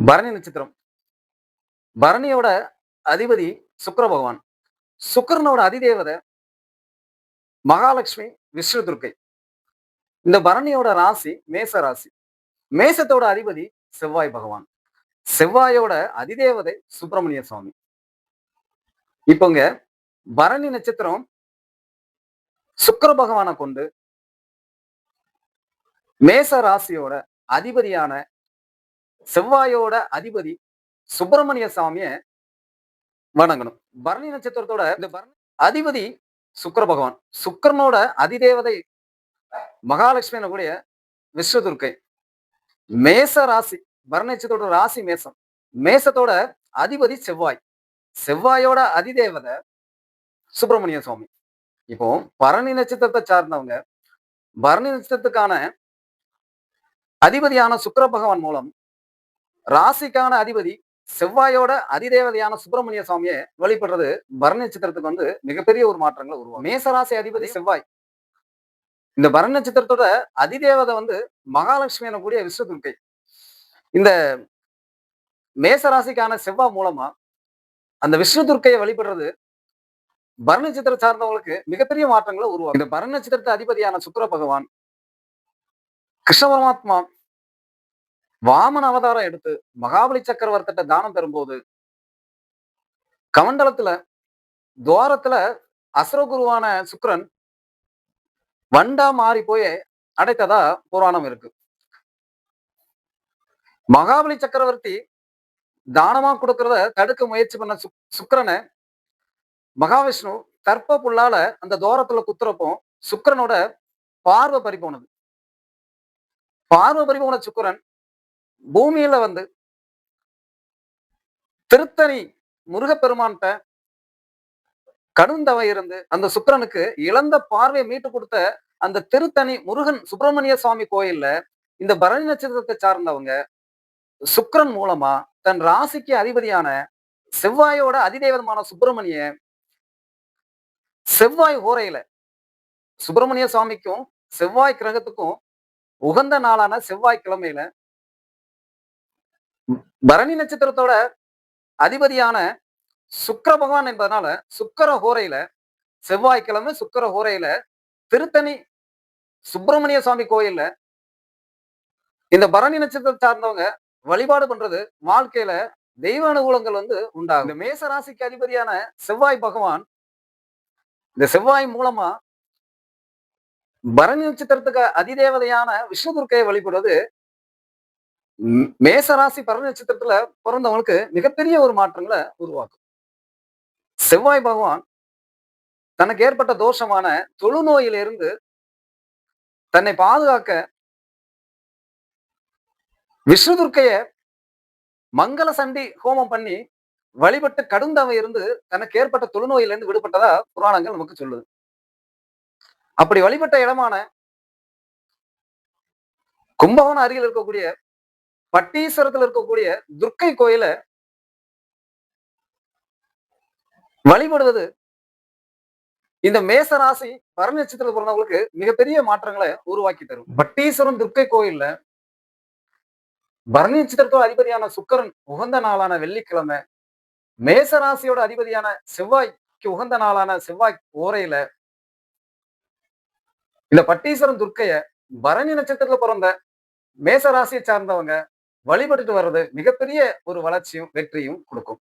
பரணி நட்சத்திரம். பரணியோட அதிபதி சுக்கிர பகவான். சுக்கிரனோட அதிதேவதை மகாலட்சுமி, விஷ்ணு துர்க்கை. இந்த பரணியோட ராசி மேச ராசி. மேசத்தோட அதிபதி செவ்வாய் பகவான். செவ்வாயோட அதிதேவதை சுப்பிரமணிய சுவாமி. இப்போங்க பரணி நட்சத்திரம் சுக்கிர பகவான கொண்டு மேச ராசியோட அதிபதியான செவ்வாயோட அதிபதி சுப்பிரமணிய சாமிய வணங்கணும். பரணி நட்சத்திரத்தோட இந்த பரணி அதிபதி சுக்கிர பகவான். சுக்கிரனோட அதிதேவதை மகாலட்சுமி கூடிய விஷ்ணு துர்க்கை. மேச ராசி. பரணி நட்சத்திரத்தோட ராசி மேசம். மேசத்தோட அதிபதி செவ்வாய். செவ்வாயோட அதிதேவதை சுப்பிரமணிய சுவாமி. இப்போ பரணி நட்சத்திரத்தை சார்ந்தவங்க பரணி நட்சத்திரத்துக்கான அதிபதியான சுக்கிர பகவான் மூலம் ராசிக்கான அதிபதி செவ்வாயோட அதிதேவதையான சுப்பிரமணிய சுவாமியை வழிபடுறது பரணி நட்சத்திரத்துக்கு மிகப்பெரிய ஒரு மாற்றங்களை உருவாகும். மேசராசி அதிபதி செவ்வாய். இந்த பரணி நட்சத்திரத்தோட அதிதேவதை மகாலட்சுமி எனக்கூடிய விஷ்ணு துர்க்கை. இந்த மேசராசிக்கான செவ்வாய் மூலமா அந்த விஷ்ணு துர்க்கையை வழிபடுறது பரணி நட்சத்திரம் சார்ந்தவங்களுக்கு மிகப்பெரிய மாற்றங்களை உருவாகும். இந்த பரணி நட்சத்திரத்தை அதிபதியான சுக்கிர பகவான் கிருஷ்ண பரமாத்மா வாமன அவதாரம் எடுத்து மகாபலி சக்கரவர்த்திட்ட தானம் பெறும்போது கமண்டலத்துல துவாரத்துல அசுரகுருவான சுக்கிரன் வண்டா மாறி போய் அடைத்ததா புராணம் இருக்கு. மகாபலி சக்கரவர்த்தி தானமா கொடுக்கறத தடுக்க முயற்சி பண்ண சுக்கிரனை மகாவிஷ்ணு கற்ப புல்லால அந்த துவாரத்துல குத்துறப்போ சுக்கிரனோட பார்வை பறி போனது. பார்வை பறி போன சுக்கிரன் பூமியில திருத்தணி முருகப்பெருமான்கிட்ட கடுந்தவை இருந்து அந்த சுக்கிரனுக்கு இழந்த பார்வையை மீட்டு கொடுத்த அந்த திருத்தணி முருகன் சுப்பிரமணிய சுவாமி கோயில்ல இந்த பரணி நட்சத்திரத்தை சார்ந்தவங்க சுக்கிரன் மூலமா தன் ராசிக்கு அதிபதியான செவ்வாயோட அதிதேவதமான சுப்பிரமணிய செவ்வாய் ஓரையில சுப்பிரமணிய சுவாமிக்கும் செவ்வாய் கிரகத்துக்கும் உகந்த நாளான செவ்வாய் கிழமையில பரணி நட்சத்திரத்தோட அதிபதியான சுக்கிர பகவான் என்பதனால சுக்கிர ஹோரையில செவ்வாய்க்கிழமை சுக்கிர ஹோரையில திருத்தணி சுப்பிரமணிய சுவாமி கோயில்ல இந்த பரணி நட்சத்திரத்தை சார்ந்தவங்க வழிபாடு பண்றது வாழ்க்கையில தெய்வ அனுகூலங்கள் உண்டாகும். இந்த மேச ராசிக்கு அதிபதியான செவ்வாய் பகவான் இந்த செவ்வாய் மூலமா பரணி நட்சத்திரத்துக்கு அதிதேவதையான விஷ்ணு துர்க்கையை வழிபடுவது மேச ராசி பரணி நட்சத்திரத்துல பிறந்தவங்களுக்கு மிகப்பெரிய ஒரு மாற்றங்களை உருவாக்கும். செவ்வாய் பகவான் தனக்கு ஏற்பட்ட தோஷமான தொழுநோயிலிருந்து தன்னை பாதுகாக்க விஷ்ணு துர்க்கைய மங்கள சண்டி ஹோமம் பண்ணி வழிபட்டு கடுந்தவை இருந்து தனக்கு ஏற்பட்ட தொழுநோயிலிருந்து விடுபட்டதா புராணங்கள் நமக்கு சொல்லுது. அப்படி வழிபட்ட இடமான கும்பகோணம் அருகில் இருக்கக்கூடிய பட்டீஸ்வரத்தில் இருக்கக்கூடிய துர்க்கை கோயில வழிபடுவது இந்த மேச ராசி பரணி நட்சத்திரத்தில் பிறந்தவங்களுக்கு மிகப்பெரிய மாற்றங்களை உருவாக்கி தரும். பட்டீஸ்வரம் துர்க்கை கோயில்ல பரணி நட்சத்திரத்தோட அதிபதியான சுக்கிரன் உகந்த நாளான வெள்ளிக்கிழமை மேச ராசியோட அதிபதியான செவ்வாய்க்கு உகந்த நாளான செவ்வாய் ஓரையில இந்த பட்டீஸ்வரம் துர்க்கைய பரணி நட்சத்திரத்துல பிறந்த மேச ராசியை சார்ந்தவங்க வழிபட்டுட்டு வர்றது மிகப்பெரிய ஒரு வளர்ச்சியும் வெற்றியும் கொடுக்கும்.